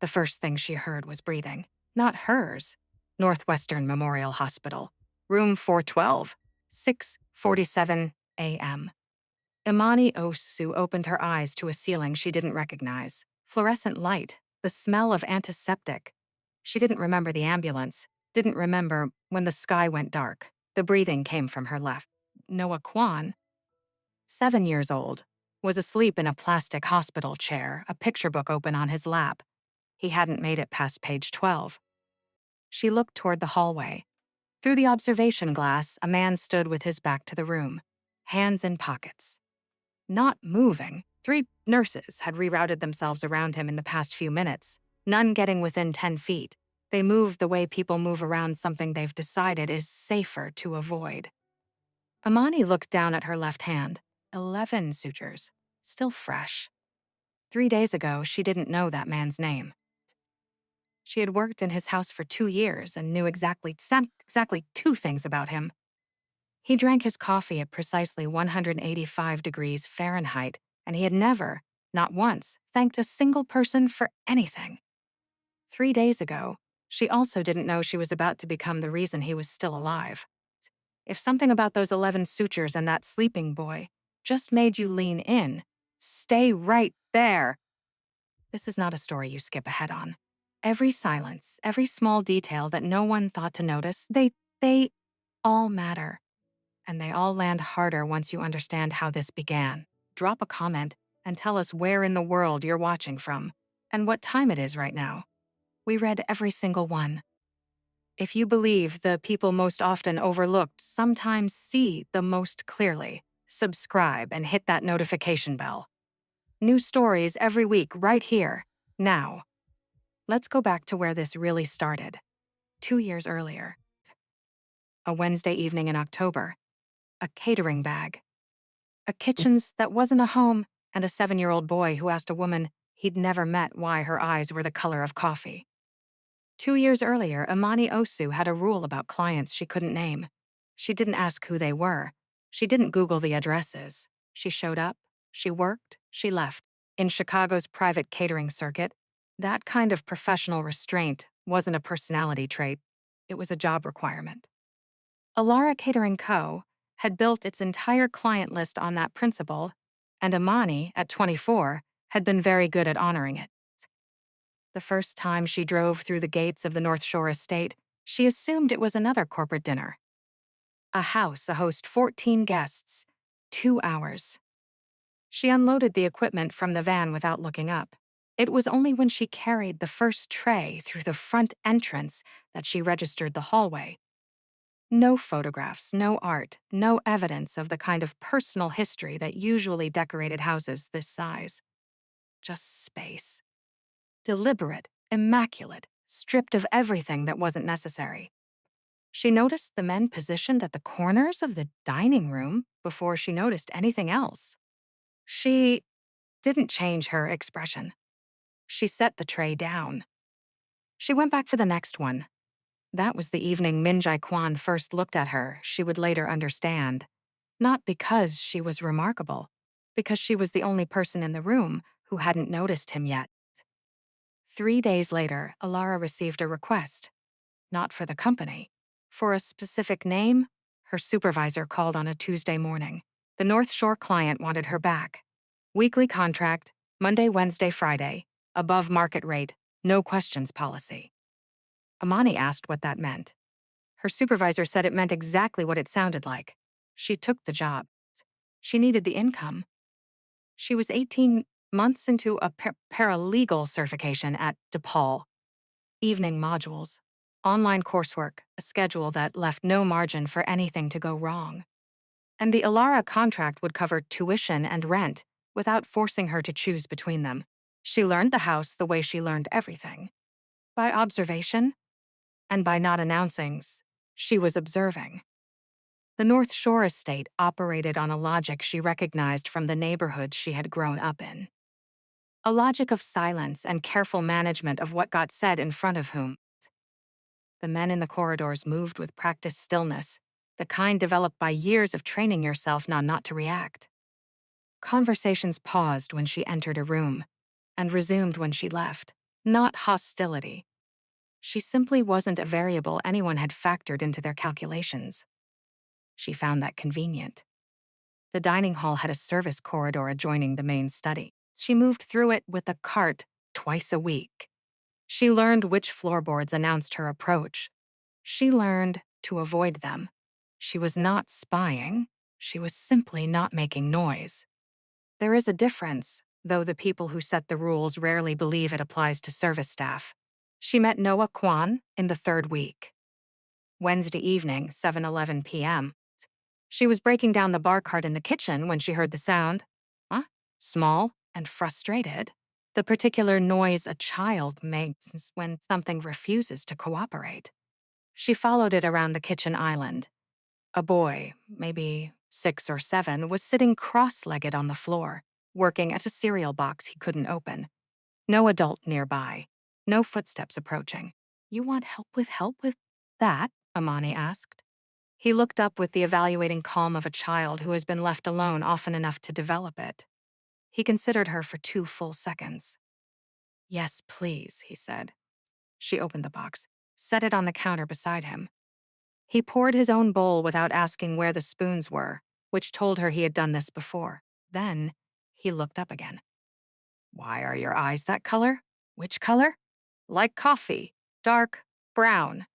The first thing she heard was breathing. Not hers. Northwestern Memorial Hospital. Room 412. 6:47 a.m. Imani Osu opened her eyes to a ceiling she didn't recognize. Fluorescent light. The smell of antiseptic. She didn't remember the ambulance. Didn't remember when the sky went dark. The breathing came from her left. Noah Kwan, 7 years old, was asleep in a plastic hospital chair, a picture book open on his lap. He hadn't made it past page 12. She looked toward the hallway. Through the observation glass, a man stood with his back to the room, hands in pockets. Not moving. 3 nurses had rerouted themselves around him in the past few minutes, none getting within 10 feet. They move the way people move around something they've decided is safer to avoid. Imani looked down at her left hand. 11 sutures. Still fresh. 3 days ago, she didn't know that man's name. She had worked in his house for 2 years and knew exactly 2 things about him. He drank his coffee at precisely 185 degrees Fahrenheit, and he had never, not once, thanked a single person for anything. 3 days ago, she also didn't know she was about to become the reason he was still alive. If something about those 11 sutures and that sleeping boy just made you lean in, stay right there. This is not a story you skip ahead on. Every silence, every small detail that no one thought to notice, they all matter. And they all land harder once you understand how this began. Drop a comment and tell us where in the world you're watching from and what time it is right now. We read every single one. If you believe the people most often overlooked sometimes see the most clearly, subscribe and hit that notification bell. New stories every week right here, now. Let's go back to where this really started. 2 years earlier. A Wednesday evening in October. A catering bag. A kitchen's that wasn't a home, and a 7-year-old boy who asked a woman he'd never met why her eyes were the color of coffee. 2 years earlier, Imani Osu had a rule about clients she couldn't name. She didn't ask who they were. She didn't Google the addresses. She showed up, she worked, she left. In Chicago's private catering circuit, that kind of professional restraint wasn't a personality trait. It was a job requirement. Alara Catering Co. had built its entire client list on that principle, and Imani, at 24, had been very good at honoring it. The first time she drove through the gates of the North Shore estate, she assumed it was another corporate dinner. A house to host 14 guests, 2 hours. She unloaded the equipment from the van without looking up. It was only when she carried the first tray through the front entrance that she registered the hallway. No photographs, no art, no evidence of the kind of personal history that usually decorated houses this size. Just space. Deliberate, immaculate, stripped of everything that wasn't necessary. She noticed the men positioned at the corners of the dining room before she noticed anything else. She didn't change her expression. She set the tray down. She went back for the next one. That was the evening Min Jae Kwan first looked at her, she would later understand. Not because she was remarkable, because she was the only person in the room who hadn't noticed him yet. 3 days later, Alara received a request. Not for the company. For a specific name, her supervisor called on a Tuesday morning. The North Shore client wanted her back. Weekly contract, Monday, Wednesday, Friday, above market rate, no questions policy. Imani asked what that meant. Her supervisor said it meant exactly what it sounded like. She took the job. She needed the income. She was 18 months into a paralegal certification at DePaul. Evening modules, online coursework, a schedule that left no margin for anything to go wrong. And the Alara contract would cover tuition and rent without forcing her to choose between them. She learned the house the way she learned everything. By observation, and by not announcing, she was observing. The North Shore estate operated on a logic she recognized from the neighborhood she had grown up in. A logic of silence and careful management of what got said in front of whom. The men in the corridors moved with practiced stillness, the kind developed by years of training yourself not to react. Conversations paused when she entered a room, and resumed when she left. not hostility. She simply wasn't a variable anyone had factored into their calculations. She found that convenient. The dining hall had a service corridor adjoining the main study. She moved through it with a cart twice a week. She learned which floorboards announced her approach. She learned to avoid them. She was not spying. She was simply not making noise. There is a difference, though the people who set the rules rarely believe it applies to service staff. She met Noah Kwan in the third week. Wednesday evening, 7:11 p.m. She was breaking down the bar cart in the kitchen when she heard the sound. Huh? Small and frustrated. The particular noise a child makes when something refuses to cooperate. She followed it around the kitchen island. A boy, maybe 6 or 7, was sitting cross-legged on the floor, working at a cereal box he couldn't open. No adult nearby. No footsteps approaching. You want help with that? Amani asked. He looked up with the evaluating calm of a child who has been left alone often enough to develop it. He considered her for 2 full seconds. Yes, please, he said. She opened the box, set it on the counter beside him. He poured his own bowl without asking where the spoons were, which told her he had done this before. Then, he looked up again. Why are your eyes that color? Which color? Like coffee. Dark brown.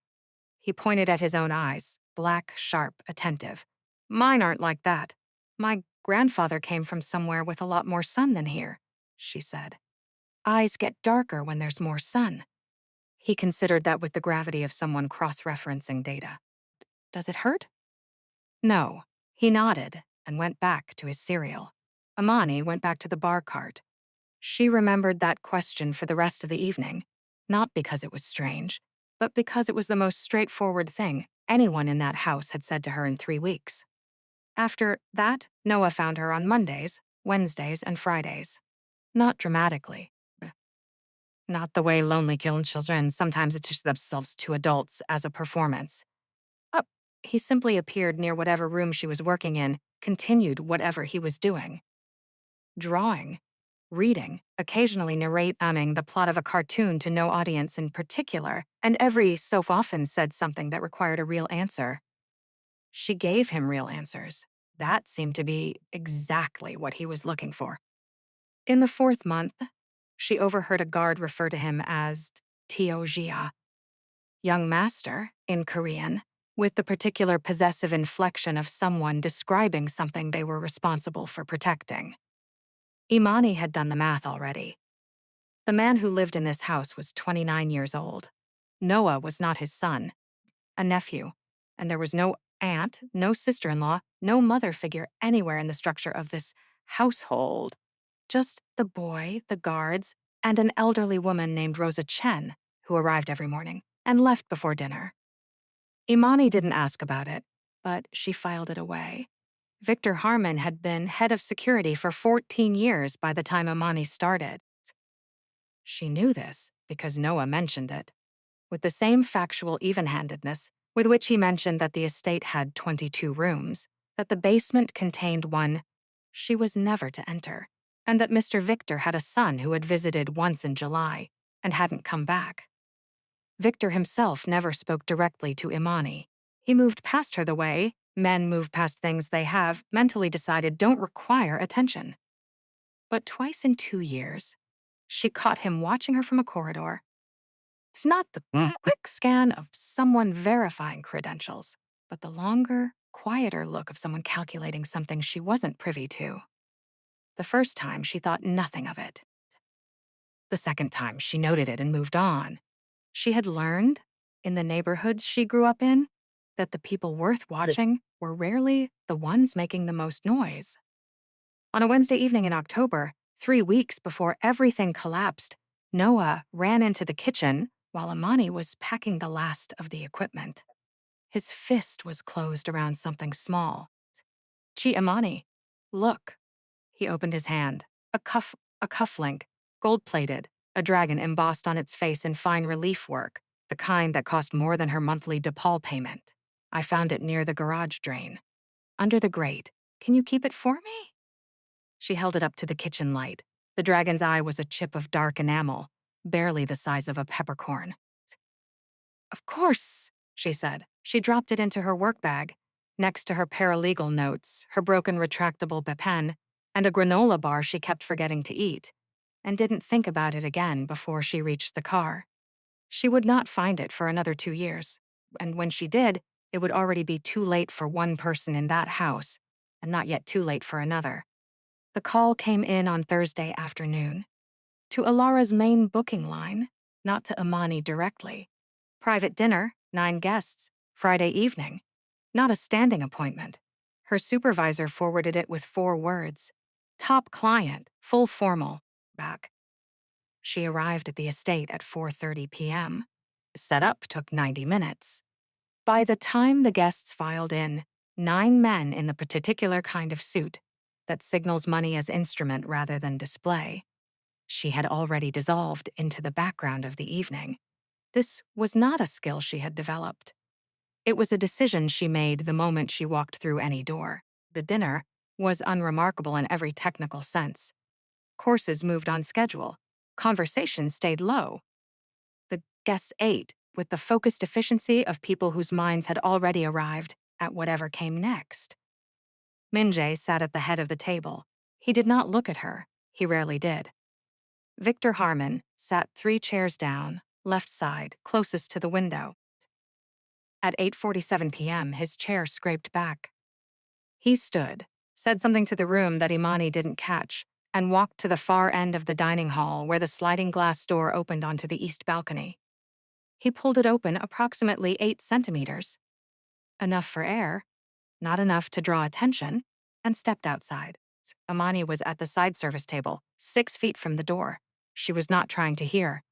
He pointed at his own eyes, black, sharp, attentive. Mine aren't like that. My grandfather came from somewhere with a lot more sun than here, she said. Eyes get darker when there's more sun. He considered that with the gravity of someone cross-referencing data. Does it hurt? No. He nodded and went back to his cereal. Amani went back to the bar cart. She remembered that question for the rest of the evening, not because it was strange, but because it was the most straightforward thing anyone in that house had said to her in 3 weeks. After that, Noah found her on Mondays, Wednesdays, and Fridays. Not dramatically. Not the way lonely children sometimes attach themselves to adults as a performance. Up, he simply appeared near whatever room she was working in, continued whatever he was doing. Drawing, reading, occasionally narrating the plot of a cartoon to no audience in particular, and every so often said something that required a real answer. She gave him real answers. That seemed to be exactly what he was looking for. In the 4th month, she overheard a guard refer to him as Teojia, young master in Korean, with the particular possessive inflection of someone describing something they were responsible for protecting. Imani had done the math already. The man who lived in this house was 29 years old. Noah was not his son, a nephew, and there was no aunt, no sister-in-law, no mother figure anywhere in the structure of this household. Just the boy, the guards, and an elderly woman named Rosa Chen, who arrived every morning and left before dinner. Imani didn't ask about it, but she filed it away. Victor Harmon had been head of security for 14 years by the time Imani started. She knew this because Noah mentioned it, with the same factual even-handedness with which he mentioned that the estate had 22 rooms, that the basement contained one she was never to enter, and that Mr. Victor had a son who had visited once in July and hadn't come back. Victor himself never spoke directly to Imani. He moved past her the way men move past things they have mentally decided don't require attention. But twice in 2 years, she caught him watching her from a corridor. It's not the quick scan of someone verifying credentials, but the longer, quieter look of someone calculating something she wasn't privy to. The first time, she thought nothing of it. The second time, she noted it and moved on. She had learned, in the neighborhoods she grew up in, that the people worth watching were rarely the ones making the most noise. On a Wednesday evening in October, 3 weeks before everything collapsed, Noah ran into the kitchen while Imani was packing the last of the equipment. His fist was closed around something small. Chi Imani, look. He opened his hand. A cufflink, gold-plated, a dragon embossed on its face in fine relief work, the kind that cost more than her monthly DePaul payment. I found it near the garage drain. Under the grate. Can you keep it for me? She held it up to the kitchen light. The dragon's eye was a chip of dark enamel. barely the size of a peppercorn. Of course, she said. She dropped it into her work bag, next to her paralegal notes, her broken retractable pen, and a granola bar she kept forgetting to eat, and didn't think about it again before she reached the car. She would not find it for another 2 years, and when she did, it would already be too late for one person in that house, and not yet too late for another. The call came in on Thursday afternoon, to Alara's main booking line, not to Imani directly. Private dinner, 9 guests, Friday evening. Not a standing appointment. Her supervisor forwarded it with 4 words. Top client, full formal, back. She arrived at the estate at 4:30 p.m. Setup took 90 minutes. By the time the guests filed in, 9 men in the particular kind of suit that signals money as instrument rather than display, she had already dissolved into the background of the evening. This was not a skill she had developed. It was a decision she made the moment she walked through any door. The dinner was unremarkable in every technical sense. Courses moved on schedule. Conversation stayed low. The guests ate with the focused efficiency of people whose minds had already arrived at whatever came next. Minjay sat at the head of the table. He did not look at her. He rarely did. Victor Harmon sat 3 chairs down, left side, closest to the window. At 8:47 p.m., his chair scraped back. He stood, said something to the room that Imani didn't catch, and walked to the far end of the dining hall where the sliding glass door opened onto the east balcony. He pulled it open approximately 8 centimeters. Enough for air, not enough to draw attention, and stepped outside. Imani was at the side service table, 6 feet from the door. She was not trying to hear.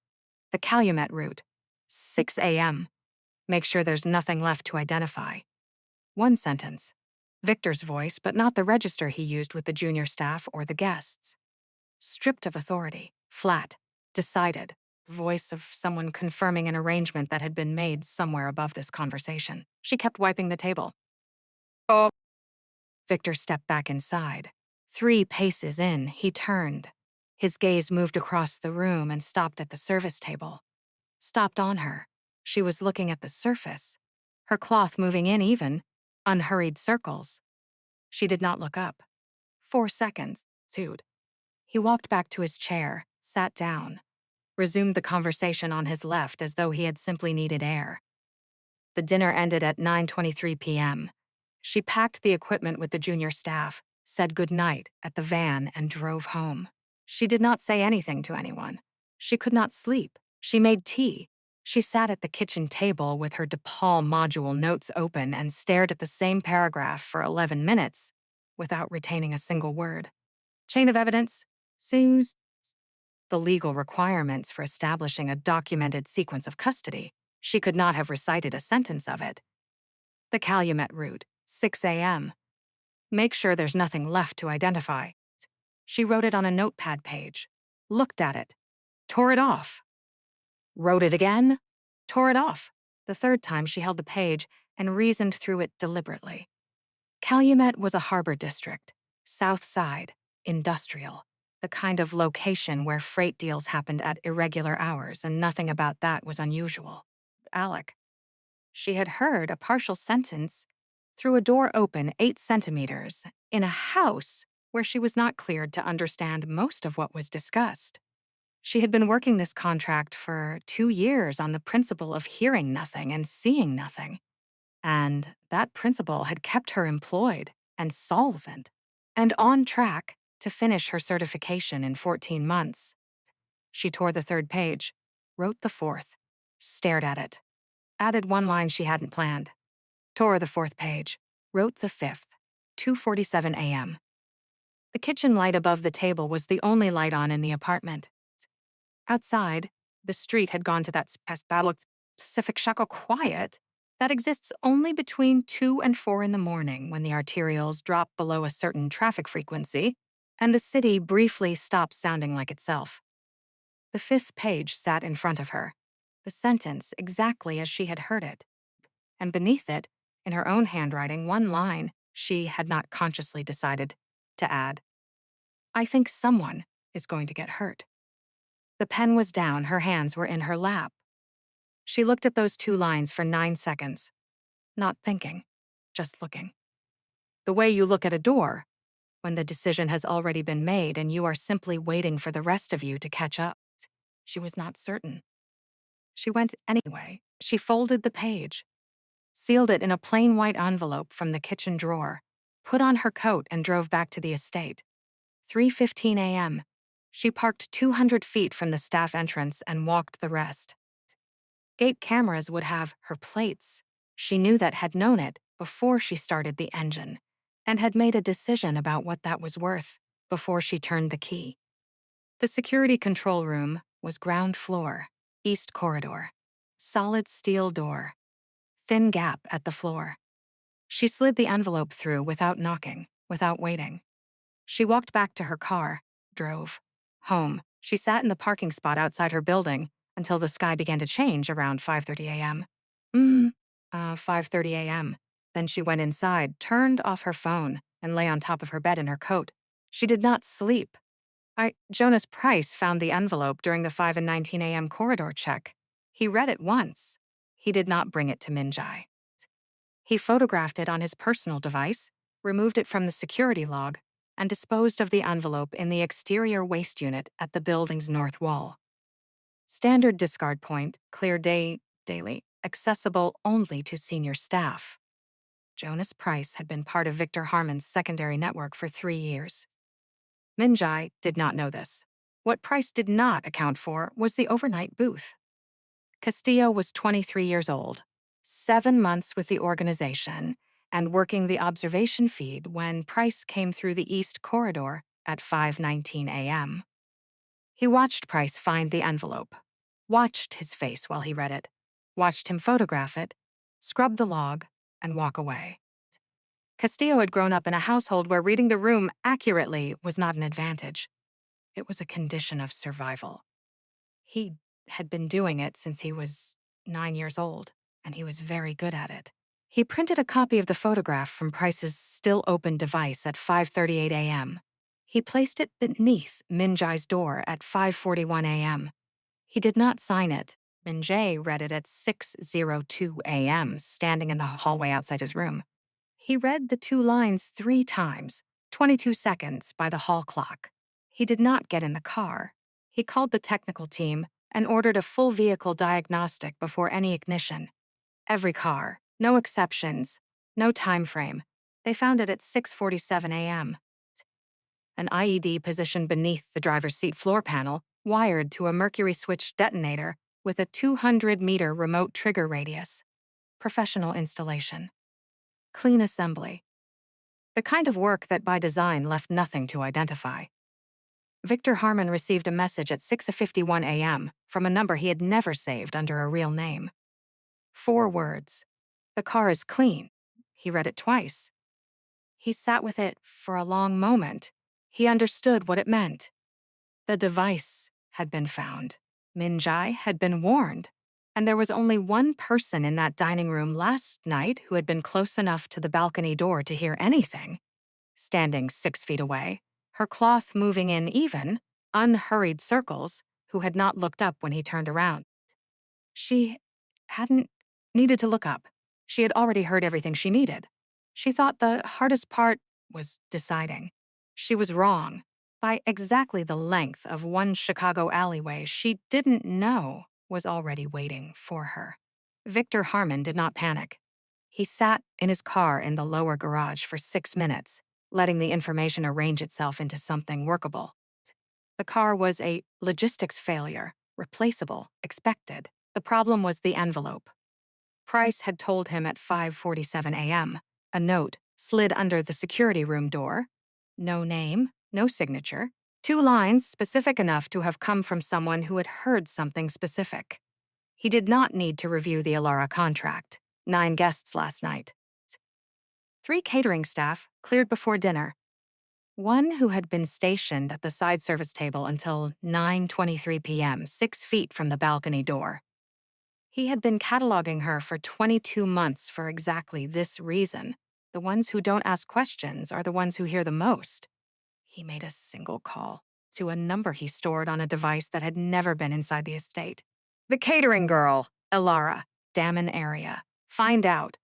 The Calumet route. 6 a.m. Make sure there's nothing left to identify. 1 sentence. Victor's voice, but not the register he used with the junior staff or the guests. Stripped of authority, flat, decided, the voice of someone confirming an arrangement that had been made somewhere above this conversation. She kept wiping the table. Oh. Victor stepped back inside. 3 paces in, he turned. His gaze moved across the room and stopped at the service table. Stopped on her. She was looking at the surface, her cloth moving in even, unhurried circles. She did not look up. 4 seconds, ensued. He walked back to his chair, sat down, resumed the conversation on his left as though he had simply needed air. The dinner ended at 9:23 p.m. She packed the equipment with the junior staff, said goodnight at the van, and drove home. She did not say anything to anyone. She could not sleep. She made tea. She sat at the kitchen table with her DePaul module notes open and stared at the same paragraph for 11 minutes without retaining a single word. Chain of evidence? Sue's. The legal requirements for establishing a documented sequence of custody. She could not have recited a sentence of it. The Calumet route, 6 a.m. Make sure there's nothing left to identify. She wrote it on a notepad page, looked at it, tore it off. Wrote it again, tore it off. The 3rd time she held the page and reasoned through it deliberately. Calumet was a harbor district, South Side, industrial, the kind of location where freight deals happened at irregular hours, and nothing about that was unusual. Alec. She had heard a partial sentence through a door open 8 centimeters in a house where she was not cleared to understand most of what was discussed. She had been working this contract for 2 years on the principle of hearing nothing and seeing nothing. And that principle had kept her employed and solvent and on track to finish her certification in 14 months. She tore the 3rd page, wrote the 4th, stared at it, added 1 line she hadn't planned, tore the 4th page, wrote the 5th, 2:47 a.m. The kitchen light above the table was the only light on in the apartment. Outside, the street had gone to that specific shackle quiet that exists only between 2 and 4 in the morning when the arterials drop below a certain traffic frequency and the city briefly stops sounding like itself. The 5th page sat in front of her, the sentence exactly as she had heard it, and beneath it, in her own handwriting, 1 line she had not consciously decided to add. I think someone is going to get hurt. The pen was down, her hands were in her lap. She looked at those 2 lines for 9 seconds, not thinking, just looking. The way you look at a door, when the decision has already been made and you are simply waiting for the rest of you to catch up. She was not certain. She went anyway. She folded the page, sealed it in a plain white envelope from the kitchen drawer, put on her coat and drove back to the estate. 3:15 a.m. She parked 200 feet from the staff entrance and walked the rest. Gate cameras would have her plates. She knew that, had known it before she started the engine, and had made a decision about what that was worth before she turned the key. The security control room was ground floor, east corridor. Solid steel door. Thin gap at the floor. She slid the envelope through without knocking, without waiting. She walked back to her car, drove. Home. She sat in the parking spot outside her building until the sky began to change around 5:30 a.m. 5:30 a.m. Then she went inside, turned off her phone, and lay on top of her bed in her coat. She did not sleep. Jonas Price found the envelope during the 5 and 19 a.m. corridor check. He read it once. He did not bring it to Minjai. He photographed it on his personal device, removed it from the security log, and disposed of the envelope in the exterior waste unit at the building's north wall. Standard discard point, clear daily, accessible only to senior staff. Jonas Price had been part of Victor Harmon's secondary network for 3 years. Minjai did not know this. What Price did not account for was the overnight booth. Castillo was 23 years old, 7 months with the organization, and working the observation feed when Price came through the east corridor at 5:19 a.m. He watched Price find the envelope, watched his face while he read it, watched him photograph it, scrub the log, and walk away. Castillo had grown up in a household where reading the room accurately was not an advantage. It was a condition of survival. He had been doing it since he was 9 years old, and he was very good at it. He printed a copy of the photograph from Price's still-open device at 5:38 a.m. He placed it beneath Minjai's door at 5:41 a.m. He did not sign it. Minjai read it at 6:02 a.m., standing in the hallway outside his room. He read the 2 lines 3 times, 22 seconds by the hall clock. He did not get in the car. He called the technical team and ordered a full vehicle diagnostic before any ignition. Every car, no exceptions, no time frame. They found it at 6:47 a.m. An IED positioned beneath the driver's seat floor panel, wired to a mercury switch detonator with a 200-meter remote trigger radius. Professional installation. Clean assembly. The kind of work that by design left nothing to identify. Victor Harmon received a message at 6:51 a.m. from a number he had never saved under a real name. 4 words. The car is clean. He read it twice. He sat with it for a long moment. He understood what it meant. The device had been found. Minjai had been warned. And there was only one person in that dining room last night who had been close enough to the balcony door to hear anything. Standing 6 feet away, her cloth moving in even, unhurried circles, who had not looked up when he turned around. She hadn't needed to look up. She had already heard everything she needed. She thought the hardest part was deciding. She was wrong. By exactly the length of one Chicago alleyway she didn't know was already waiting for her. Victor Harmon did not panic. He sat in his car in the lower garage for 6 minutes, letting the information arrange itself into something workable. The car was a logistics failure, replaceable, expected. The problem was the envelope. Price had told him at 5:47 a.m. A note slid under the security room door. No name, no signature. 2 lines specific enough to have come from someone who had heard something specific. He did not need to review the Alara contract. 9 guests last night. 3 catering staff cleared before dinner. 1 who had been stationed at the side service table until 9:23 p.m., 6 feet from the balcony door. He had been cataloging her for 22 months for exactly this reason. The ones who don't ask questions are the ones who hear the most. He made a single call. to a number he stored on a device that had never been inside the estate. The catering girl, Ilara, Damon area. Find out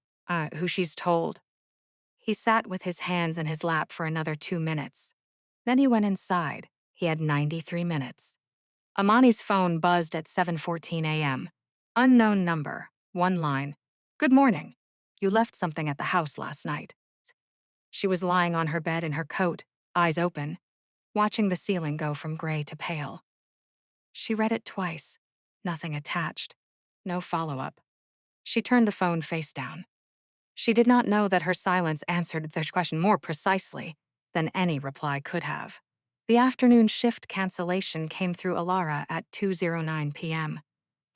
who she's told. He sat with his hands in his lap for another 2 minutes. Then he went inside. He had 93 minutes. Amani's phone buzzed at 7:14 a.m. Unknown number, one line. Good morning. You left something at the house last night. She was lying on her bed in her coat, eyes open, watching the ceiling go from gray to pale. She read it twice. Nothing attached. No follow-up. She turned the phone face down. She did not know that her silence answered the question more precisely than any reply could have. The afternoon shift cancellation came through Alara at 2:09 p.m.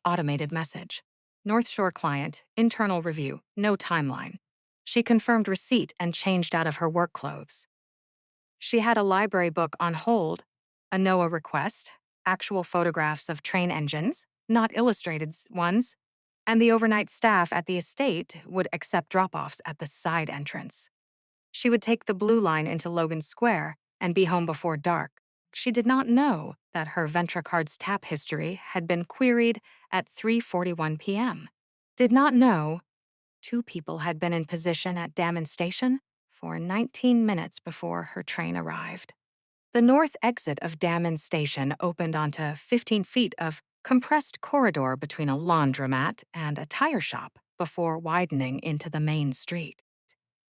Automated message. North Shore client, internal review, no timeline. She confirmed receipt and changed out of her work clothes. She had a library book on hold, a NOAA request, actual photographs of train engines, not illustrated ones, and the overnight staff at the estate would accept drop-offs at the side entrance. She would take the blue line into Logan Square and be home before dark. She did not know that her Ventracard's tap history had been queried at 3:41 p.m. Did not know 2 people had been in position at Damon Station for 19 minutes before her train arrived. The north exit of Damon Station opened onto 15 feet of compressed corridor between a laundromat and a tire shop before widening into the main street.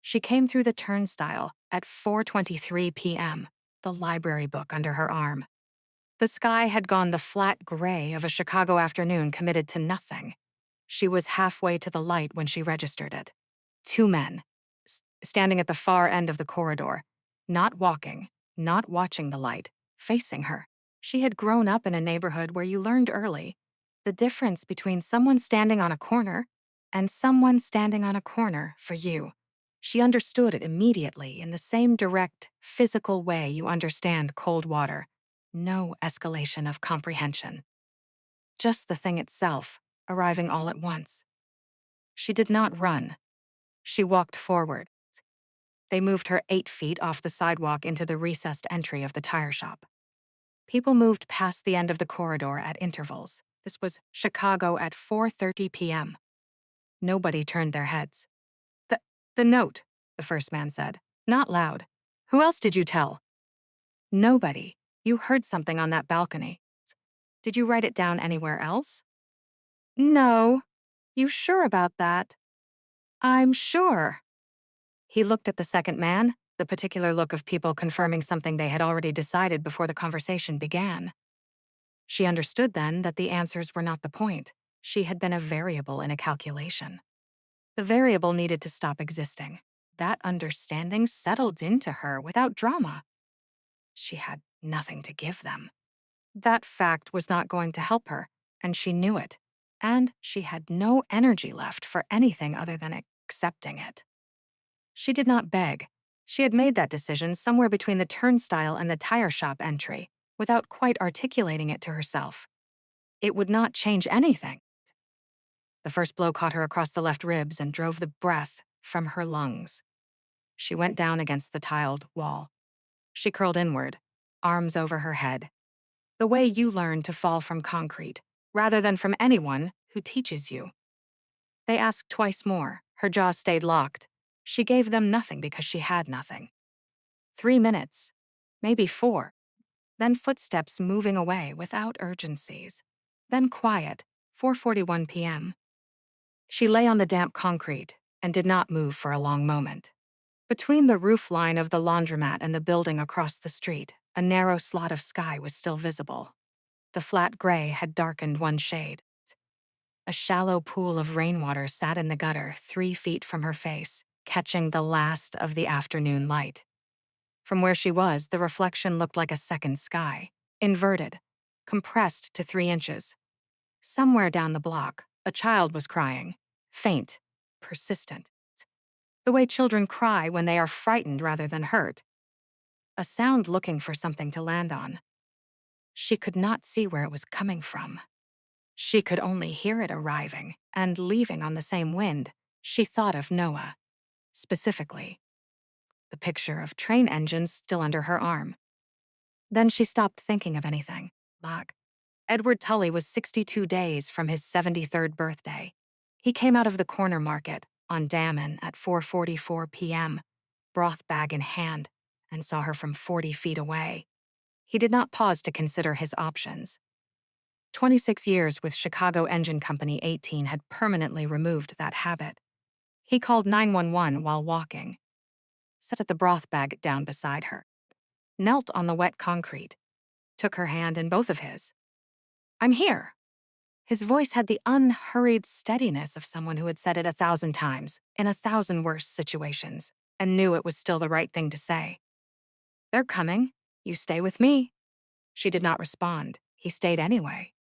She came through the turnstile at 4:23 p.m., the library book under her arm. The sky had gone the flat gray of a Chicago afternoon committed to nothing. She was halfway to the light when she registered it. 2 men, standing at the far end of the corridor, not walking, not watching the light, facing her. She had grown up in a neighborhood where you learned early the difference between someone standing on a corner and someone standing on a corner for you. She understood it immediately in the same direct, physical way you understand cold water. No escalation of comprehension. Just the thing itself, arriving all at once. She did not run. She walked forward. They moved her 8 feet off the sidewalk into the recessed entry of the tire shop. People moved past the end of the corridor at intervals. This was Chicago at 4:30 p.m. Nobody turned their heads. The note, the first man said, not loud. Who else did you tell? Nobody. You heard something on that balcony. Did you write it down anywhere else? No. You sure about that? I'm sure. He looked at the second man, the particular look of people confirming something they had already decided before the conversation began. She understood then that the answers were not the point. She had been a variable in a calculation. The variable needed to stop existing. That understanding settled into her without drama. She had nothing to give them. That fact was not going to help her, and she knew it. And she had no energy left for anything other than accepting it. She did not beg. She had made that decision somewhere between the turnstile and the tire shop entry, without quite articulating it to herself. It would not change anything. The first blow caught her across the left ribs and drove the breath from her lungs. She went down against the tiled wall. She curled inward, arms over her head. The way you learn to fall from concrete, rather than from anyone who teaches you. They asked twice more. Her jaw stayed locked. She gave them nothing because she had nothing. 3 minutes, maybe 4. Then footsteps moving away without urgencies. Then quiet, 4:41 p.m. She lay on the damp concrete and did not move for a long moment. Between the roof line of the laundromat and the building across the street, a narrow slot of sky was still visible. The flat gray had darkened one shade. A shallow pool of rainwater sat in the gutter 3 feet from her face, catching the last of the afternoon light. From where she was, the reflection looked like a second sky, inverted, compressed to 3 inches. Somewhere down the block, a child was crying, faint, persistent. The way children cry when they are frightened rather than hurt. A sound looking for something to land on. She could not see where it was coming from. She could only hear it arriving and leaving on the same wind. She thought of Noah, specifically. The picture of train engines still under her arm. Then she stopped thinking of anything. Black. Edward Tully was 62 days from his 73rd birthday. He came out of the corner market on Damon at 4:44 p.m., broth bag in hand, and saw her from 40 feet away. He did not pause to consider his options. 26 years with Chicago Engine Company 18 had permanently removed that habit. He called 911 while walking, set the broth bag down beside her, knelt on the wet concrete, took her hand in both of his. "I'm here." His voice had the unhurried steadiness of someone who had said it 1,000 times, in 1,000 worse situations, and knew it was still the right thing to say. "They're coming. You stay with me." She did not respond. He stayed anyway.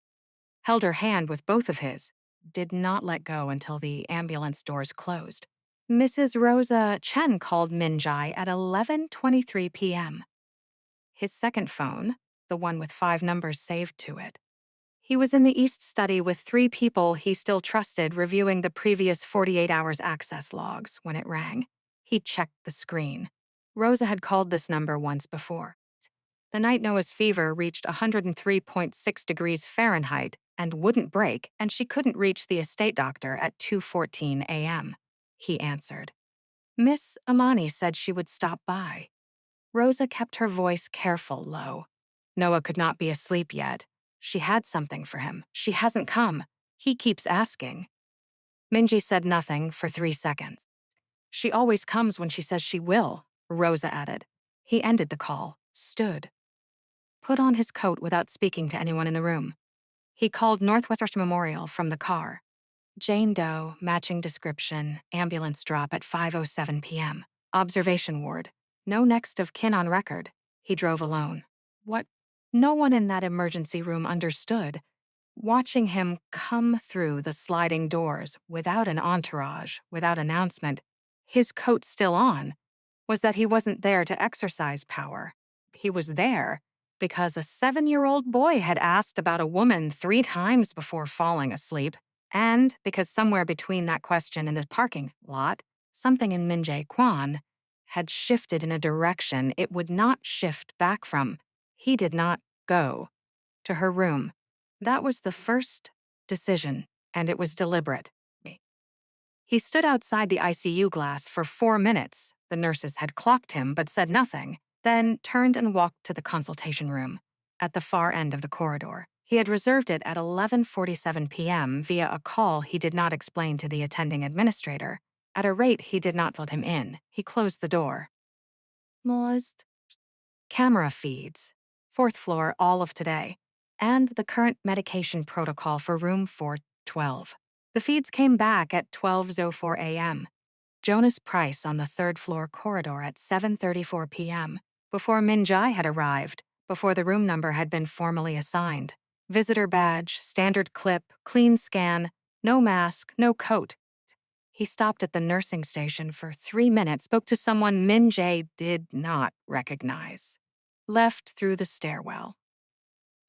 Held her hand with both of his, did not let go until the ambulance doors closed. Mrs. Rosa Chen called Minjai at 11:23 p.m. His second phone, the one with 5 numbers saved to it. He was in the East study with 3 people he still trusted reviewing the previous 48 hours access logs when it rang. He checked the screen. Rosa had called this number once before. The night Noah's fever reached 103.6 degrees Fahrenheit and wouldn't break, and she couldn't reach the estate doctor at 2:14 a.m. He answered. Miss Amani said she would stop by. Rosa kept her voice careful low. Noah could not be asleep yet. She had something for him. She hasn't come. He keeps asking. Minji said nothing for 3 seconds. She always comes when she says she will, Rosa added. He ended the call, stood, put on his coat without speaking to anyone in the room. He called Northwestern Memorial from the car. Jane Doe, matching description, ambulance drop at 5:07 p.m. Observation ward. No next of kin on record. He drove alone. What? No one in that emergency room understood. Watching him come through the sliding doors without an entourage, without announcement, his coat still on, was that he wasn't there to exercise power. He was there because a 7-year-old boy had asked about a woman 3 times before falling asleep, and because somewhere between that question and the parking lot, something in Minjae Kwan had shifted in a direction it would not shift back from. He did not go to her room. That was the first decision, and it was deliberate. He stood outside the ICU glass for 4 minutes. The nurses had clocked him but said nothing, then turned and walked to the consultation room at the far end of the corridor. He had reserved it at 11:47 p.m. via a call he did not explain to the attending administrator. At a rate he did not let him in. He closed the door. Molest. Camera feeds. 4th floor all of today. And the current medication protocol for room 412. The feeds came back at 12:04 a.m. Jonas Price on the 3rd floor corridor at 7:34 p.m. Before Minjai had arrived, before the room number had been formally assigned. Visitor badge, standard clip, clean scan, no mask, no coat. He stopped at the nursing station for 3 minutes, spoke to someone Minjai did not recognize. Left through the stairwell.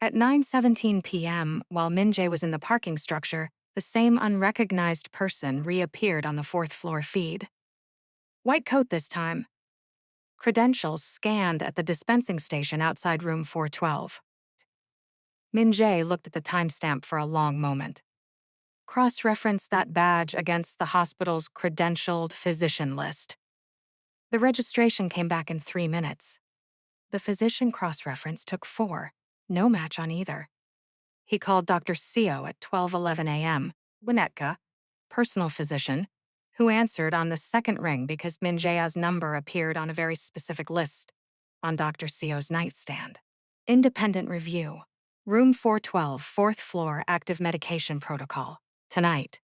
At 9:17 p.m., while Minjae was in the parking structure, the same unrecognized person reappeared on the 4th floor feed. White coat this time. Credentials scanned at the dispensing station outside room 412. Minjae looked at the timestamp for a long moment. Cross-referenced that badge against the hospital's credentialed physician list. The registration came back in 3 minutes. The physician cross-reference took 4. No match on either. He called Dr. Seo at 12:11 a.m., Winnetka, personal physician, who answered on the second ring because Minjae's number appeared on a very specific list on Dr. Seo's nightstand. Independent review. Room 412, 4th floor, active medication protocol. Tonight.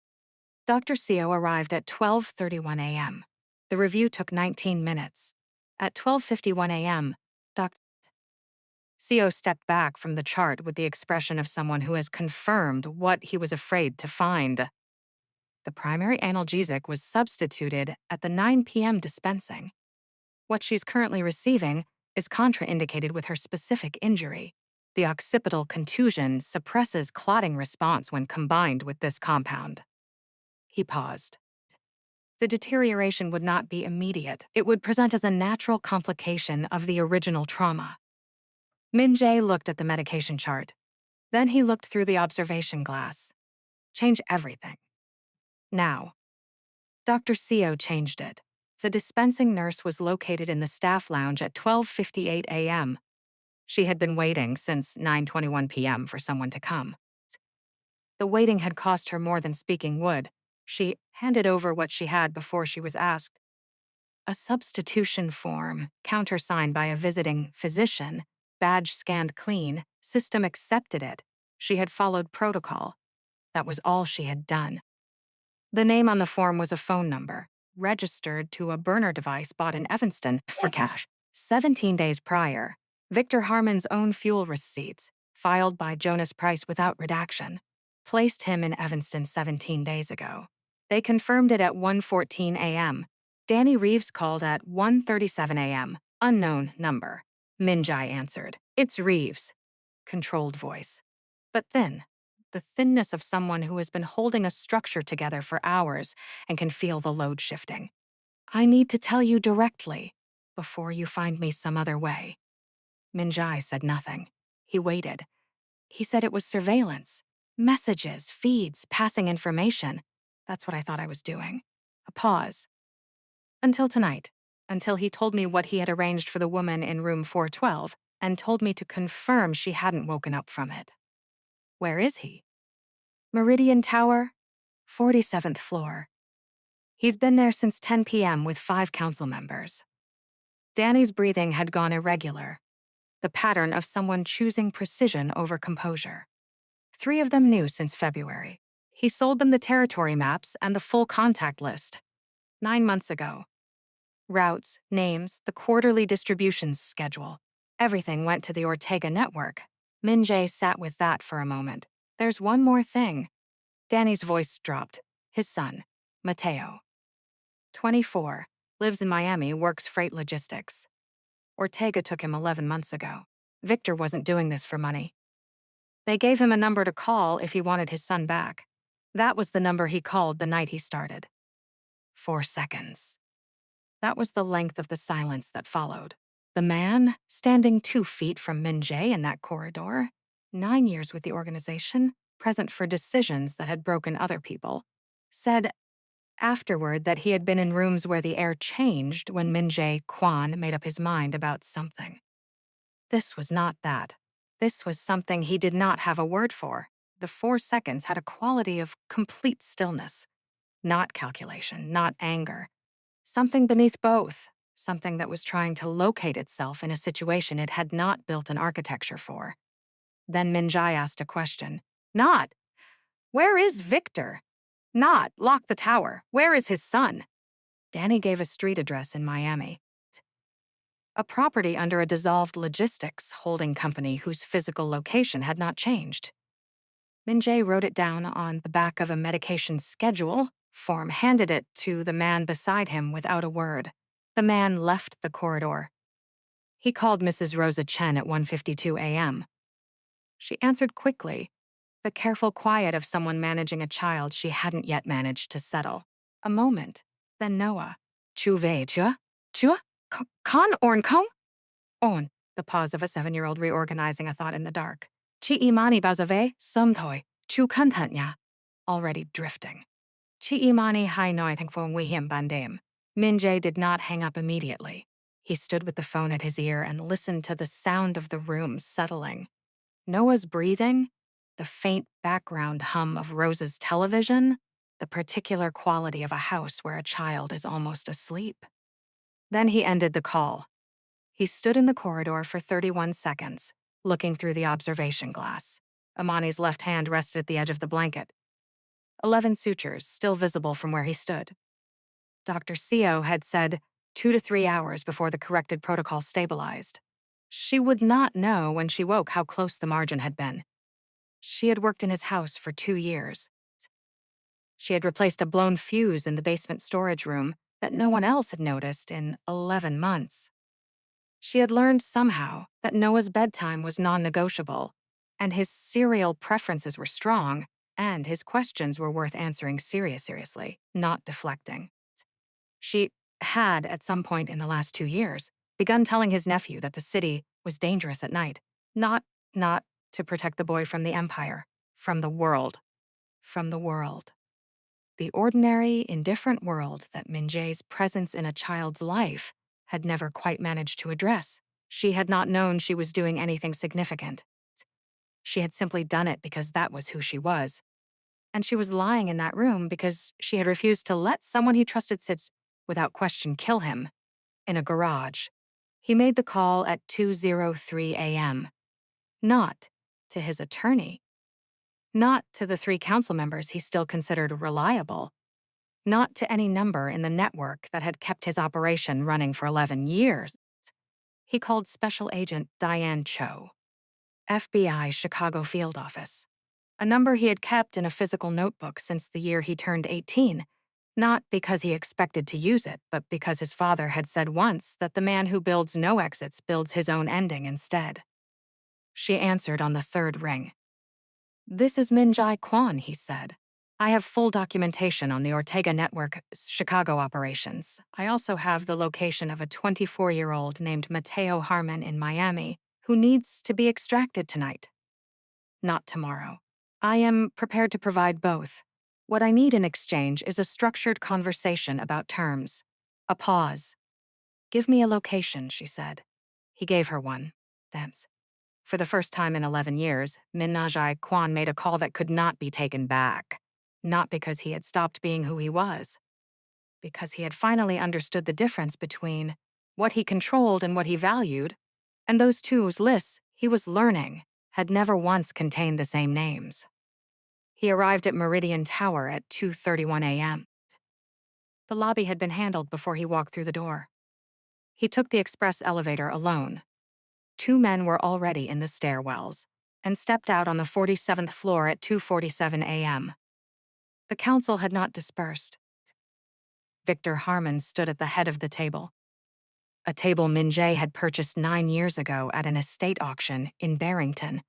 Dr. Seo arrived at 12:31 a.m. The review took 19 minutes. At 12:51 a.m., Dr. Seo stepped back from the chart with the expression of someone who has confirmed what he was afraid to find. The primary analgesic was substituted at the 9 p.m. dispensing. What she's currently receiving is contraindicated with her specific injury. The occipital contusion suppresses clotting response when combined with this compound. He paused. The deterioration would not be immediate. It would present as a natural complication of the original trauma. Min-jae looked at the medication chart. Then he looked through the observation glass. Change everything. Now. Dr. Seo changed it. The dispensing nurse was located in the staff lounge at 12:58 a.m. She had been waiting since 9:21 p.m. for someone to come. The waiting had cost her more than speaking would. She handed over what she had before she was asked. A substitution form, countersigned by a visiting physician, badge scanned clean, system accepted it. She had followed protocol. That was all she had done. The name on the form was a phone number, registered to a burner device bought in Evanston for cash. 17 days prior, Victor Harmon's own fuel receipts, filed by Jonas Price without redaction, placed him in Evanston 17 days ago. They confirmed it at 1:14 a.m. Danny Reeves called at 1:37 a.m. Unknown number. Min-jae answered. It's Reeves. Controlled voice. But thin. The thinness of someone who has been holding a structure together for hours and can feel the load shifting. I need to tell you directly, before you find me some other way. Min-jae said nothing. He waited. He said it was surveillance. Messages, feeds, passing information. That's what I thought I was doing. A pause. Until tonight. Until he told me what he had arranged for the woman in room 412 and told me to confirm she hadn't woken up from it. Where is he? Meridian Tower, 47th floor. He's been there since 10 p.m. with 5 council members. Danny's breathing had gone irregular, the pattern of someone choosing precision over composure. 3 of them knew since February. He sold them the territory maps and the full contact list. 9 months ago. Routes, names, the quarterly distributions schedule. Everything went to the Ortega network. Min-jae sat with that for a moment. There's one more thing. Danny's voice dropped. His son, Mateo. 24, lives in Miami, works freight logistics. Ortega took him 11 months ago. Victor wasn't doing this for money. They gave him a number to call if he wanted his son back. That was the number he called the night he started. 4 seconds. That was the length of the silence that followed. The man, standing 2 feet from Min-jae in that corridor, 9 years with the organization, present for decisions that had broken other people, said afterward that he had been in rooms where the air changed when Min-jae Kwon made up his mind about something. This was not that. This was something he did not have a word for. The 4 seconds had a quality of complete stillness. Not calculation, not anger. Something beneath both. Something that was trying to locate itself in a situation it had not built an architecture for. Then Min-jae asked a question. Not. Where is Victor? Not. Lock the tower. Where is his son? Danny gave a street address in Miami. A property under a dissolved logistics holding company whose physical location had not changed. Min-jae wrote it down on the back of a medication schedule form, handed it to the man beside him without a word. The man left the corridor. He called Mrs. Rosa Chen at 1:52 a.m. She answered quickly, the careful quiet of someone managing a child she hadn't yet managed to settle. A moment, then Noah. Chu vei chua? Chua? Con orn kong? On, the pause of a 7-year-old reorganizing a thought in the dark. Chi imani bazave, sum thoi, chu content nya. Already drifting. Chi imani hai noi thang phone wi him bandem. Min-jae did not hang up immediately. He stood with the phone at his ear and listened to the sound of the room settling. Noah's breathing, the faint background hum of Rosa's television, the particular quality of a house where a child is almost asleep. Then he ended the call. He stood in the corridor for 31 seconds, looking through the observation glass. Amani's left hand rested at the edge of the blanket. 11 sutures, still visible from where he stood. Dr. Seo had said 2 to 3 hours before the corrected protocol stabilized. She would not know when she woke how close the margin had been. She had worked in his house for 2 years. She had replaced a blown fuse in the basement storage room that no one else had noticed in 11 months. She had learned somehow that Noah's bedtime was non-negotiable, and his serial preferences were strong, and his questions were worth answering seriously, not deflecting. She had, at some point in the last 2 years, begun telling his nephew that the city was dangerous at night. Not, not to protect the boy from the Empire, from the world, from the world. The ordinary, indifferent world that Min-jae's presence in a child's life had never quite managed to address. She had not known she was doing anything significant. She had simply done it because that was who she was. And she was lying in that room because she had refused to let someone he trusted sit, without question, kill him, in a garage. He made the call at 2:03 a.m. Not to his attorney. Not to the 3 council members he still considered reliable. Not to any number in the network that had kept his operation running for 11 years. He called Special Agent Diane Cho, FBI Chicago Field Office, a number he had kept in a physical notebook since the year he turned 18, not because he expected to use it, but because his father had said once that the man who builds no exits builds his own ending instead. She answered on the 3rd ring. "This is Min-jae Kwon," he said. "I have full documentation on the Ortega Network Chicago operations. I also have the location of a 24-year-old named Mateo Harmon in Miami who needs to be extracted tonight. Not tomorrow. I am prepared to provide both. What I need in exchange is a structured conversation about terms." A pause. "Give me a location," she said. He gave her one. Thanks. For the first time in 11 years, Min-jae Kwon made a call that could not be taken back. Not because he had stopped being who he was. Because he had finally understood the difference between what he controlled and what he valued, and those two's lists he was learning had never once contained the same names. He arrived at Meridian Tower at 2:31 a.m. The lobby had been handled before he walked through the door. He took the express elevator alone. 2 men were already in the stairwells, and stepped out on the 47th floor at 2:47 a.m. The council had not dispersed. Victor Harmon stood at the head of the table. A table Min-jae had purchased 9 years ago at an estate auction in Barrington.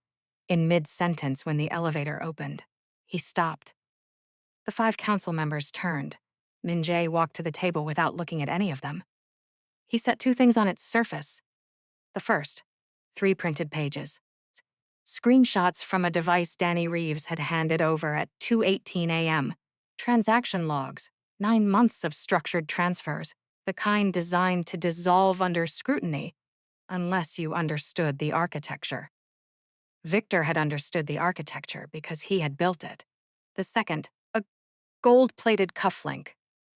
In mid-sentence when the elevator opened, he stopped. The 5 council members turned. Min-jae walked to the table without looking at any of them. He set 2 things on its surface. The first, 3 printed pages. Screenshots from a device Danny Reeves had handed over at 2:18 a.m. Transaction logs, 9 months of structured transfers, the kind designed to dissolve under scrutiny, unless you understood the architecture. Victor had understood the architecture because he had built it. The second, a gold-plated cufflink,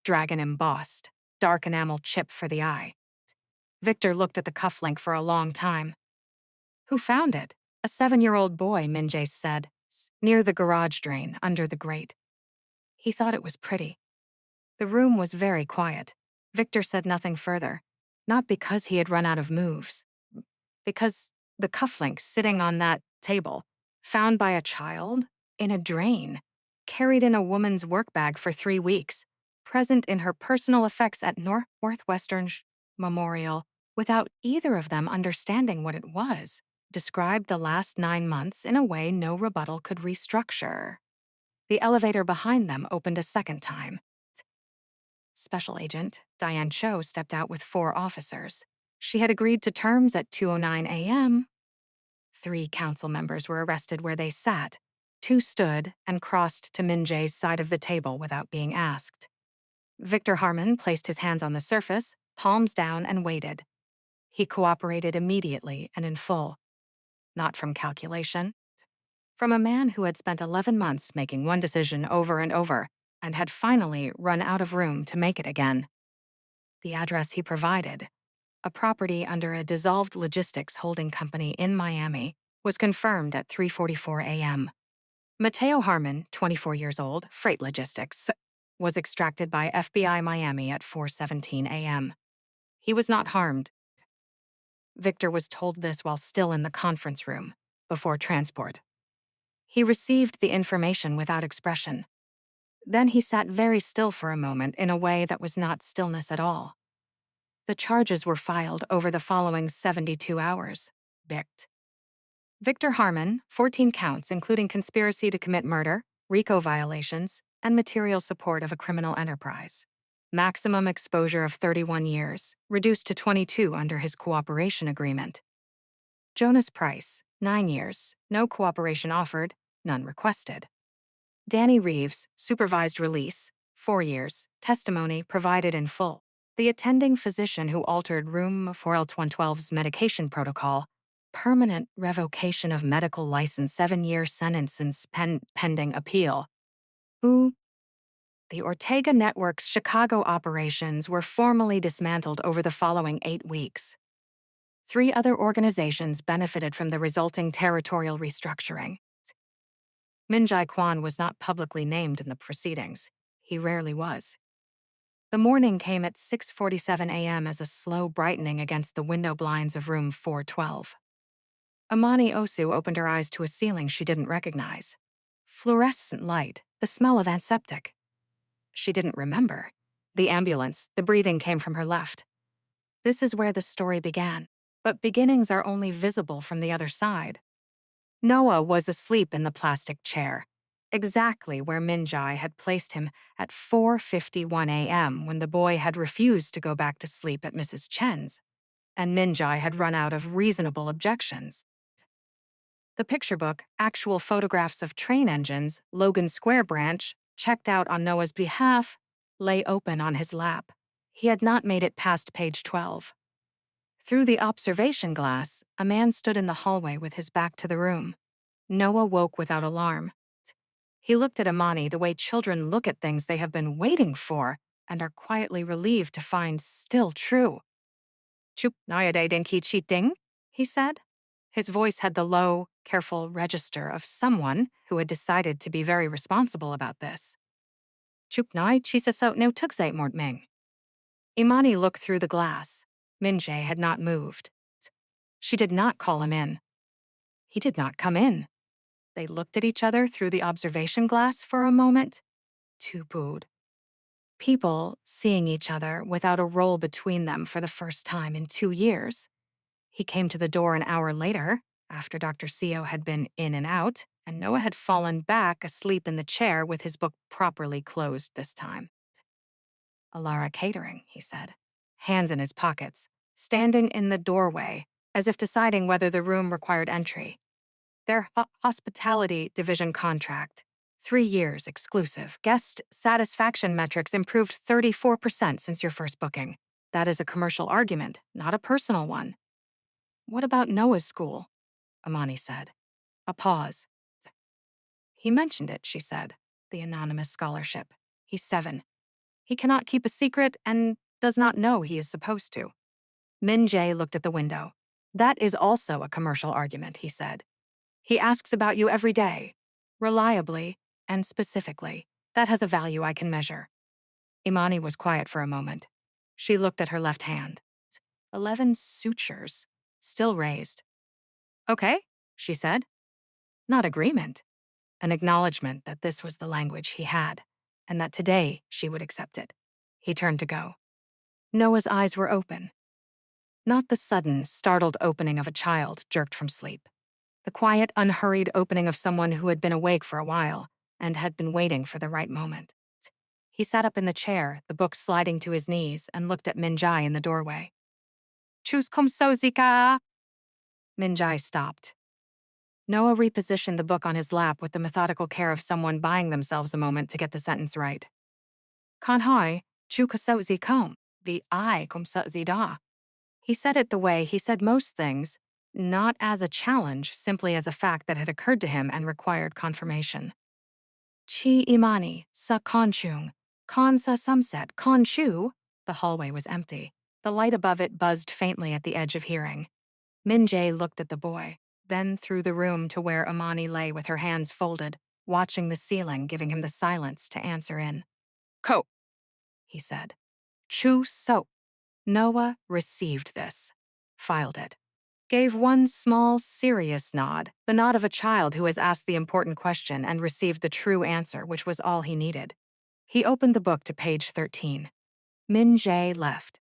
dragon embossed, dark enamel chip for the eye. Victor looked at the cufflink for a long time. "Who found it?" "A 7-year-old boy," Min-jae said, "near the garage drain, under the grate." He thought it was pretty. The room was very quiet. Victor said nothing further, not because he had run out of moves, because the cufflink sitting on that table, found by a child, in a drain, carried in a woman's work bag for 3 weeks, present in her personal effects at Northwestern Memorial, without either of them understanding what it was, described the last 9 months in a way no rebuttal could restructure. The elevator behind them opened a second time. Special Agent Diane Cho stepped out with 4 officers. She had agreed to terms at 2:09 a.m. 3 council members were arrested where they sat. 2 stood and crossed to Min-jae's side of the table without being asked. Victor Harmon placed his hands on the surface, palms down, and waited. He cooperated immediately and in full. Not from calculation. From a man who had spent 11 months making one decision over and over, and had finally run out of room to make it again. The address he provided, a property under a dissolved logistics holding company in Miami, was confirmed at 3:44 a.m. Mateo Harmon, 24 years old, freight logistics, was extracted by FBI Miami at 4:17 a.m. He was not harmed. Victor was told this while still in the conference room, before transport. He received the information without expression. Then he sat very still for a moment in a way that was not stillness at all. The charges were filed over the following 72 hours. Bicked. Victor Harmon, 14 counts including conspiracy to commit murder, RICO violations, and material support of a criminal enterprise. Maximum exposure of 31 years, reduced to 22 under his cooperation agreement. Jonas Price, 9 years, no cooperation offered, none requested. Danny Reeves, supervised release, 4 years, testimony provided in full. The attending physician who altered room 4L112's medication protocol, permanent revocation of medical license, 7-year sentence pending appeal. Who? The Ortega Network's Chicago operations were formally dismantled over the following 8 weeks. 3 other organizations benefited from the resulting territorial restructuring. Min Jae Kwan was not publicly named in the proceedings. He rarely was. The morning came at 6:47 a.m. as a slow brightening against the window blinds of room 412. Amani Osu opened her eyes to a ceiling she didn't recognize. Fluorescent light, the smell of antiseptic. She didn't remember. The ambulance, the breathing came from her left. This is where the story began. But beginnings are only visible from the other side. Noah was asleep in the plastic chair, exactly where Minjai had placed him at 4:51 a.m. when the boy had refused to go back to sleep at Mrs. Chen's, and Minjai had run out of reasonable objections. The picture book, actual photographs of train engines, Logan Square branch, checked out on Noah's behalf, lay open on his lap. He had not made it past page 12. Through the observation glass, a man stood in the hallway with his back to the room. Noah woke without alarm. He looked at Amani the way children look at things they have been waiting for and are quietly relieved to find still true. Chup nayade denki cheating, he said. His voice had the low, careful register of someone who had decided to be very responsible about this. Chup nai chisa so no tukzait mortming. Imani looked through the glass. Minjae had not moved. She did not call him in. He did not come in. They looked at each other through the observation glass for a moment. Tupud. People seeing each other without a role between them for the first time in 2 years. He came to the door an hour later, after Dr. Seo had been in and out, and Noah had fallen back asleep in the chair with his book properly closed this time. Alara Catering, he said, hands in his pockets, standing in the doorway, as if deciding whether the room required entry. Their hospitality division contract. 3 years exclusive. Guest satisfaction metrics improved 34% since your first booking. That is a commercial argument, not a personal one. What about Noah's school? Amani said. A pause. He mentioned it, she said. The anonymous scholarship. He's 7. He cannot keep a secret and does not know he is supposed to. Min Jae looked at the window. That is also a commercial argument, he said. He asks about you every day, reliably and specifically. That has a value I can measure. Imani was quiet for a moment. She looked at her left hand. 11 sutures, still raised. Okay, she said. Not agreement. An acknowledgement that this was the language he had, and that today she would accept it. He turned to go. Noah's eyes were open. Not the sudden, startled opening of a child jerked from sleep. The quiet, unhurried opening of someone who had been awake for a while and had been waiting for the right moment. He sat up in the chair, the book sliding to his knees, and looked at Minjai in the doorway. Chus kom so zika. Minjai stopped. Noah repositioned the book on his lap with the methodical care of someone buying themselves a moment to get the sentence right. Kan hai, chu kaso zikom, vi I kom so zida. He said it the way he said most things, not as a challenge, simply as a fact that had occurred to him and required confirmation. Chi imani, sa konchung, kon sa sumset, konchu. The hallway was empty. The light above it buzzed faintly at the edge of hearing. Min Jae looked at the boy, then through the room to where Amani lay with her hands folded, watching the ceiling, giving him the silence to answer in. Ko, he said. Chu so. Noah received this, filed it, gave one small, serious nod, the nod of a child who has asked the important question and received the true answer, which was all he needed. He opened the book to page 13. Min Jae left.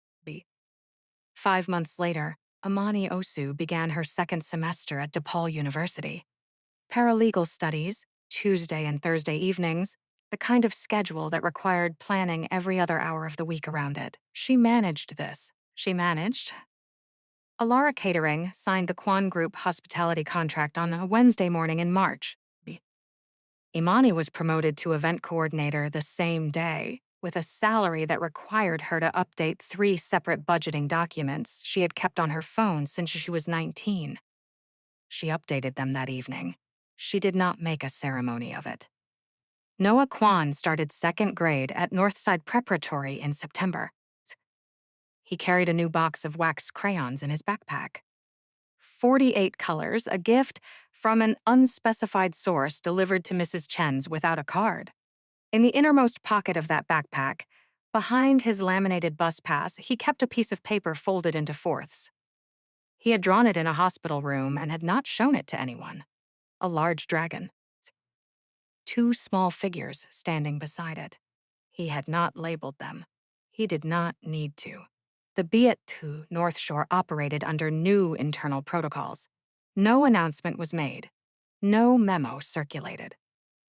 5 months later, Amani Osu began her second semester at DePaul University. Paralegal studies, Tuesday and Thursday evenings, the kind of schedule that required planning every other hour of the week around it. She managed this. She managed Alara Catering signed the Kwan Group hospitality contract on a Wednesday morning in March. Imani was promoted to event coordinator the same day, with a salary that required her to update 3 separate budgeting documents she had kept on her phone since she was 19. She updated them that evening. She did not make a ceremony of it. Noah Kwan started 2nd grade at Northside Preparatory in September. He carried a new box of wax crayons in his backpack. 48 colors, a gift from an unspecified source delivered to Mrs. Chen's without a card. In the innermost pocket of that backpack, behind his laminated bus pass, he kept a piece of paper folded into fourths. He had drawn it in a hospital room and had not shown it to anyone. A large dragon. 2 small figures standing beside it. He had not labeled them. He did not need to. The Biet-2 North Shore operated under new internal protocols. No announcement was made. No memo circulated.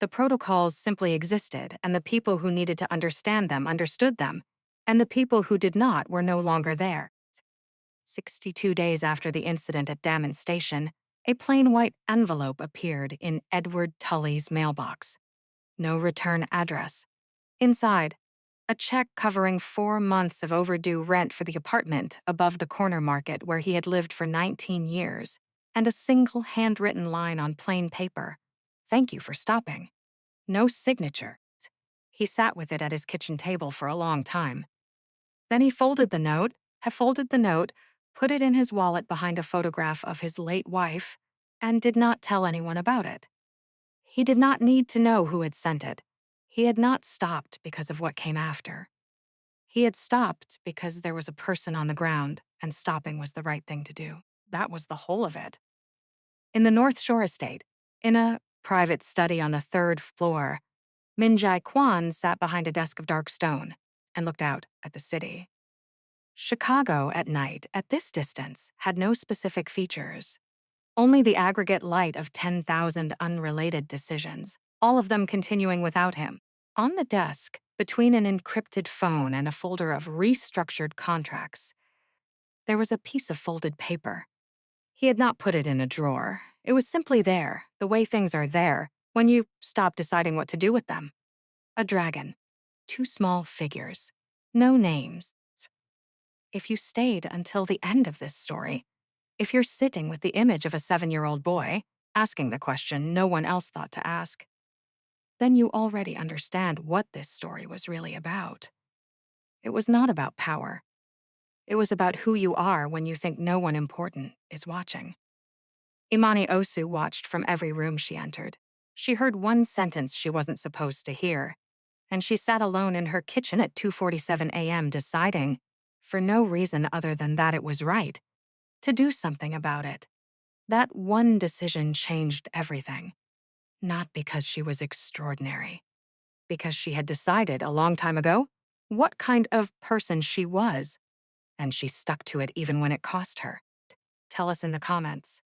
The protocols simply existed, and the people who needed to understand them understood them, and the people who did not were no longer there. 62 days after the incident at Dammon Station, a plain white envelope appeared in Edward Tully's mailbox. No return address. Inside, a check covering 4 months of overdue rent for the apartment above the corner market where he had lived for 19 years, and a single handwritten line on plain paper. "Thank you for stopping." No signature. He sat with it at his kitchen table for a long time. Then he folded the note, put it in his wallet behind a photograph of his late wife, and did not tell anyone about it. He did not need to know who had sent it. He had not stopped because of what came after. He had stopped because there was a person on the ground, and stopping was the right thing to do. That was the whole of it. In the North Shore estate, in a private study on the 3rd floor, Minjai Kwan sat behind a desk of dark stone and looked out at the city. Chicago at night, at this distance, had no specific features. Only the aggregate light of 10,000 unrelated decisions, all of them continuing without him. On the desk, between an encrypted phone and a folder of restructured contracts, there was a piece of folded paper. He had not put it in a drawer. It was simply there, the way things are there, when you stop deciding what to do with them. A dragon. 2 small figures. No names. If you stayed until the end of this story, if you're sitting with the image of a 7-year-old boy, asking the question no one else thought to ask, then you already understand what this story was really about. It was not about power. It was about who you are when you think no one important is watching. Imani Osu watched from every room she entered. She heard one sentence she wasn't supposed to hear, and she sat alone in her kitchen at 2:47 a.m. deciding, for no reason other than that it was right, to do something about it. That one decision changed everything. Not because she was extraordinary, because she had decided a long time ago what kind of person she was, and she stuck to it even when it cost her. Tell us in the comments.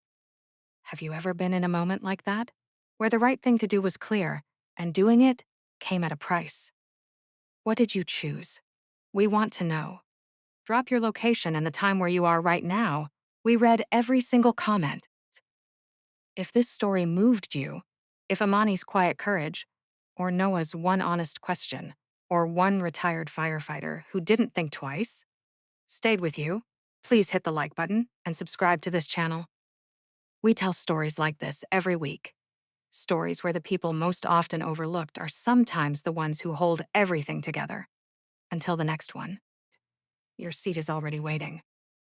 Have you ever been in a moment like that, where the right thing to do was clear, and doing it came at a price? What did you choose? We want to know. Drop your location and the time where you are right now. We read every single comment. If this story moved you, if Amani's quiet courage, or Noah's one honest question, or one retired firefighter who didn't think twice, stayed with you, please hit the like button and subscribe to this channel. We tell stories like this every week. Stories where the people most often overlooked are sometimes the ones who hold everything together. Until the next one, your seat is already waiting.